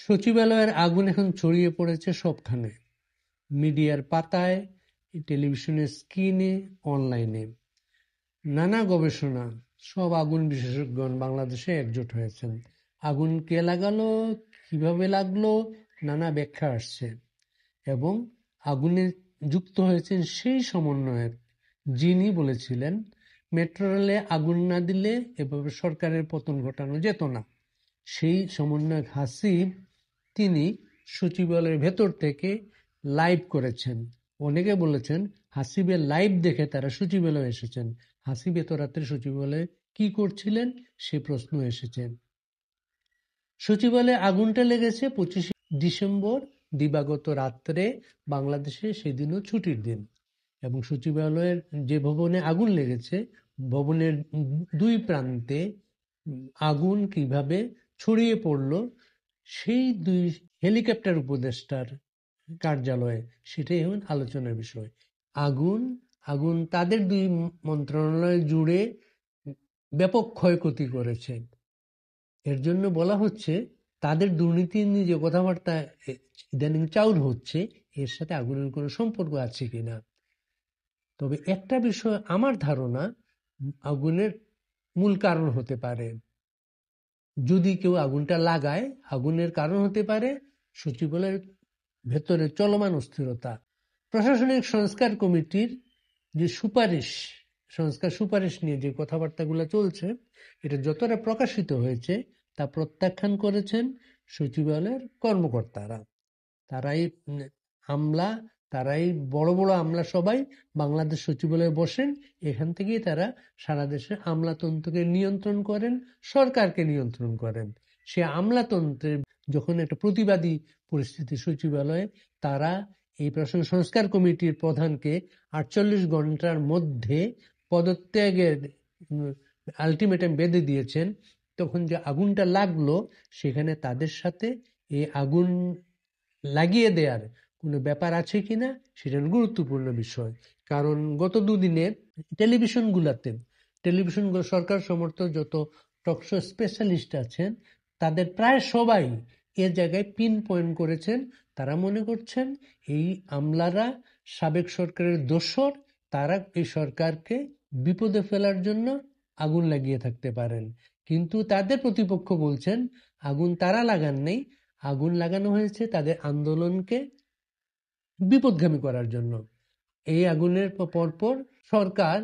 সচিবালয়ের আগুন এখন ছড়িয়ে পড়েছে সবখানে, মিডিয়ার পাতায়, টেলিভিশনের স্ক্রিনে, অনলাইনে। নানা গবেষণা, সব আগুন বিশেষজ্ঞগণ বাংলাদেশে একজোট হয়েছেন। আগুন কে লাগালো, কিভাবে লাগলো, নানা ব্যাখ্যা আসছে। এবং আগুনে যুক্ত হয়েছেন সেই সমন্বয়ক যিনি বলেছিলেন মেট্রো রেলে আগুন না দিলে এভাবে সরকারের পতন ঘটানো যেত না। সেই সমন্বয়ক হাসিব তিনি সচিবালয়ের ভেতর থেকে লাইভ করেছেন। অনেকে বলেছেন হাসিবের লাইভ দেখে তারা সচিবালয়ে এসেছেন। হাসিব এত রাত্রে সচিবালয়ে কি করছিলেন সে প্রশ্ন এসেছে। সচিবালয়ে আগুনটা লেগেছে 25 ডিসেম্বর দিবাগত রাত্রে। বাংলাদেশে সেদিনও ছুটির দিন এবং সচিবালয়ের যে ভবনে আগুন লেগেছে ভবনের দুই প্রান্তে আগুন কিভাবে ছড়িয়ে পড়ল সেই দুই হেলিকপ্টার উপদেষ্টার কার্যালয়ে, সেটাই এখন আলোচনার বিষয়। আগুন আগুন তাদের দুই মন্ত্রণালয় জুড়ে ব্যাপক ক্ষয়ক্ষতি করেছে। এর জন্য বলা হচ্ছে তাদের দুর্নীতি নিয়ে যে কথাবার্তা ইদানিং চাউর হচ্ছে এর সাথে আগুনের কোনো সম্পর্ক আছে কিনা। তবে একটা বিষয় আমার ধারণা আগুনের মূল কারণ হতে পারে, যদি কেউ আগুনটা লাগায় আগুনের কারণ হতে পারে সচিবালয়ের ভেতরে চলমান অস্থিরতা। প্রশাসনিক সংস্কার কমিটির যে সংস্কার সুপারিশ নিয়ে যে কথাবার্তাগুলো চলছে এটা যতটা প্রকাশিত হয়েছে তা প্রত্যাখ্যান করেছেন সচিবালয়ের কর্মকর্তারা। তারাই আমলা, তারাই বড় বড় আমলা সবাই বাংলাদেশ সচিবালয়ে বসেন। এখান থেকেই তারা সারা দেশের আমলাতন্ত্রকে নিয়ন্ত্রণ করেন, সরকারকে নিয়ন্ত্রণ করেন। সে আমলাতন্ত্রের যখন একটা প্রতিবাদী পরিস্থিতি সচিবালয়ে, তারা এই প্রশাসন সংস্কার কমিটির প্রধানকে 48 ঘন্টার মধ্যে পদত্যাগের আলটিমেটাম বেঁধে দিয়েছেন। তখন যে আগুনটা লাগলো সেখানে তাদের সাথে এই আগুন লাগিয়ে দেওয়ার কোনো ব্যাপার আছে কিনা সেটা গুরুত্বপূর্ণ বিষয়। কারণ গত দুদিনে টেলিভিশনগুলো সরকার সমর্থক যত টকশো স্পেশালিস্ট আছেন তাদের প্রায় সবাই এ জায়গায় পিন পয়েন্ট করেছেন। তারা মনে করছেন এই আমলারা সাবেক সরকারের দোসর, তারা এই সরকারকে বিপদে ফেলার জন্য আগুন লাগিয়ে থাকতে পারেন। কিন্তু তাদের প্রতিপক্ষ বলছেন আগুন তারা লাগান নেই, আগুন লাগানো হয়েছে তাদের আন্দোলনকে বিপদগামী করার জন্য। এই আগুনের পরপর সরকার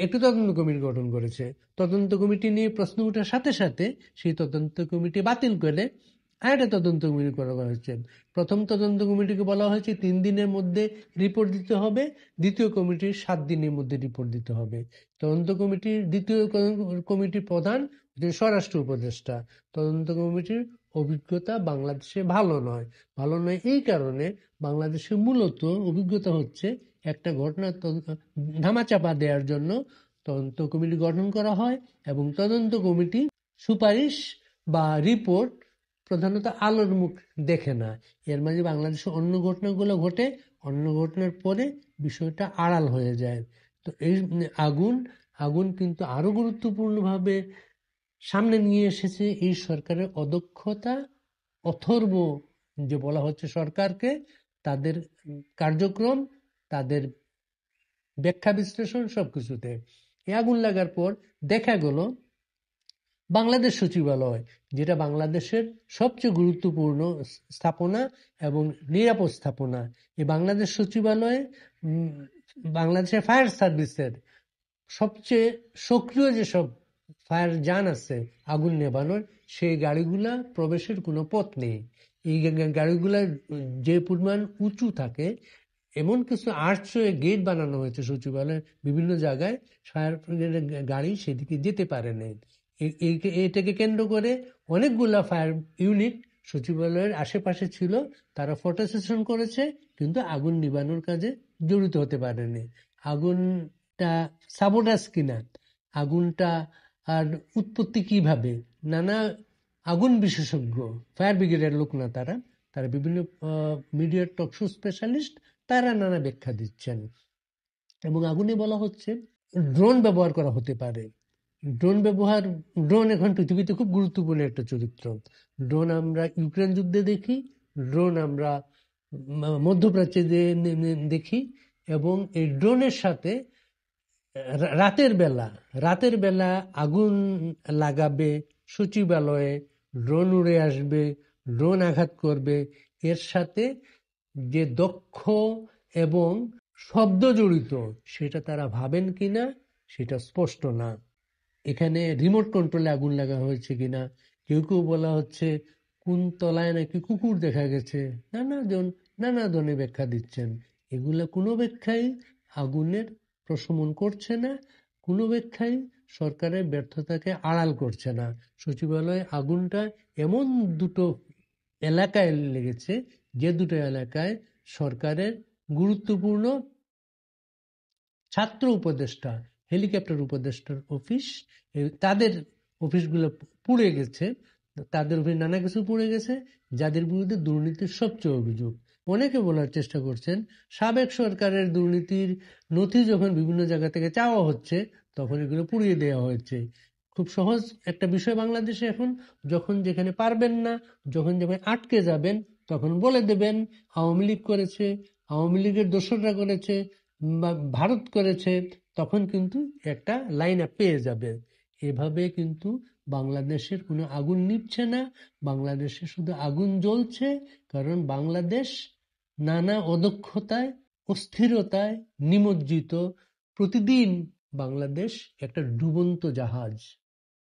একটি তদন্ত কমিটি গঠন করেছে। তদন্ত কমিটি নিয়ে প্রশ্ন ওঠার সাথে সাথে সেই তদন্ত কমিটি বাতিল করে আরেকটা তদন্ত কমিটি করা হয়েছে। প্রথম তদন্ত কমিটিকে বলা হয়েছে 3 দিনের মধ্যে রিপোর্ট দিতে হবে, দ্বিতীয় কমিটির 7 দিনের মধ্যে রিপোর্ট দিতে হবে। তদন্ত কমিটির দ্বিতীয় কমিটির প্রধান স্বরাষ্ট্র উপদেষ্টা। তদন্ত কমিটির অভিজ্ঞতা বাংলাদেশে ভালো নয় এই কারণে বাংলাদেশে মূলত অভিজ্ঞতা হচ্ছে একটা ঘটনা ধামাচাপা দেওয়ার জন্য তদন্ত কমিটি গঠন করা হয় এবং তদন্ত কমিটি সুপারিশ বা রিপোর্ট প্রধানত আলোর মুখ দেখে না। এর মাঝে বাংলাদেশে অন্য ঘটনাগুলো ঘটে, অন্য ঘটনার পরে বিষয়টা আড়াল হয়ে যায়। তো এই আগুন কিন্তু আরো গুরুত্বপূর্ণভাবে সামনে নিয়ে এসেছে এই সরকারের অদক্ষতা, অথর্ব যে বলা হচ্ছে সরকারকে, তাদের কার্যক্রম, তাদের ব্যাখ্যা বিশ্লেষণ সবকিছুতে। এই আগুন লাগার পর দেখা গেল বাংলাদেশ সচিবালয়, যেটা বাংলাদেশের সবচেয়ে গুরুত্বপূর্ণ স্থাপনা এবং নিরাপদ স্থাপনা, এই বাংলাদেশ সচিবালয়ে বাংলাদেশের ফায়ার সার্ভিসের সবচেয়ে সক্রিয় যেসব ফায়ার যান আছে আগুন নেভানোর, সেই গাড়িগুলা প্রবেশের কোনো পথ নেই। এই গাড়িগুলা যে পরিমাণ উঁচু থাকে, এমন কিছু আর্চওয়ে গেট বানানো হয়েছে সচিবালয়ের বিভিন্ন জায়গায়, ফায়ার ব্রিগেডের গাড়ি সেদিকে যেতে পারে না। এটাকে কেন্দ্র করে অনেকগুলা ফায়ার ইউনিট সচিবালয়ের আশেপাশে ছিল, তারা ফটো সেশন করেছে কিন্তু আগুন নিবানোর কাজে জড়িত হতে পারেনি। আগুনটা সাবোটাস কিনা, আগুনটা আর উৎপত্তি কিভাবে, নানা আগুন বিশেষজ্ঞ, ফায়ার ব্রিগেডের লোক না, তারা বিভিন্ন মিডিয়ার টকশো স্পেশালিস্ট, তারা নানা ব্যাখ্যা দিচ্ছেন। এবং আগুনে বলা হচ্ছে ড্রোন ব্যবহার করা হতে পারে। ড্রোন ব্যবহার, ড্রোন এখন পৃথিবীতে খুব গুরুত্বপূর্ণ একটা চরিত্র। ড্রোন আমরা ইউক্রেন যুদ্ধে দেখি, ড্রোন আমরা মধ্যপ্রাচ্যে দেখি, এবং এই ড্রোনের সাথে রাতের বেলা আগুন লাগাবে সচিবালয়ে, ড্রোন উড়ে আসবে, ড্রোন আঘাত করবে, এর সাথে যে দক্ষ এবং শব্দ জড়িত সেটা তারা ভাবেন কিনা সেটা স্পষ্ট না। এখানে রিমোট কন্ট্রোলে আগুন লাগা হয়েছে কিনা, কেউ কেউ বলা হচ্ছে কোন তলায় নাকি কুকুর দেখা গেছে, নানা জনে ব্যাখ্যা দিচ্ছেন। এগুলা কোনো ব্যাখ্যাই আগুনের প্রশমন করছে না, কোনো ব্যাখ্যাই সরকারের ব্যর্থতাকে আড়াল করছে না। সচিবালয়ে আগুনটা এমন দুটো এলাকায় লেগেছে, যে দুটো এলাকায় সরকারের গুরুত্বপূর্ণ ছাত্র উপদেষ্টা, হেলিকপ্টার উপদেষ্টার অফিস, তাদের অফিসগুলো পুড়ে গেছে, তাদের অফিস নানা কিছু পুড়ে গেছে, যাদের বিরুদ্ধে দুর্নীতির সবচেয়ে অভিযোগ। অনেকে বলার চেষ্টা করছেন সাবেক সরকারের দুর্নীতির নথি যখন বিভিন্ন জায়গা থেকে চাওয়া হচ্ছে তখন এগুলো পুড়িয়ে দেওয়া হয়েছে। খুব সহজ একটা বিষয় বাংলাদেশে এখন, যখন যেখানে পারবেন না, যখন যেখানে আটকে যাবেন, তখন বলে দেবেন আওয়ামী লীগ করেছে, আওয়ামী লীগের দোসররা করেছে, বা ভারত করেছে, তখন কিন্তু একটা লাইন আপ পেয়ে যাবে। এভাবে কিন্তু বাংলাদেশের কোনো আগুন নিভছে না, বাংলাদেশে শুধু আগুন জ্বলছে, কারণ বাংলাদেশ নানা অদক্ষতায়, অস্থিরতায় নিমজ্জিত। প্রতিদিন বাংলাদেশ একটা ডুবন্ত জাহাজ।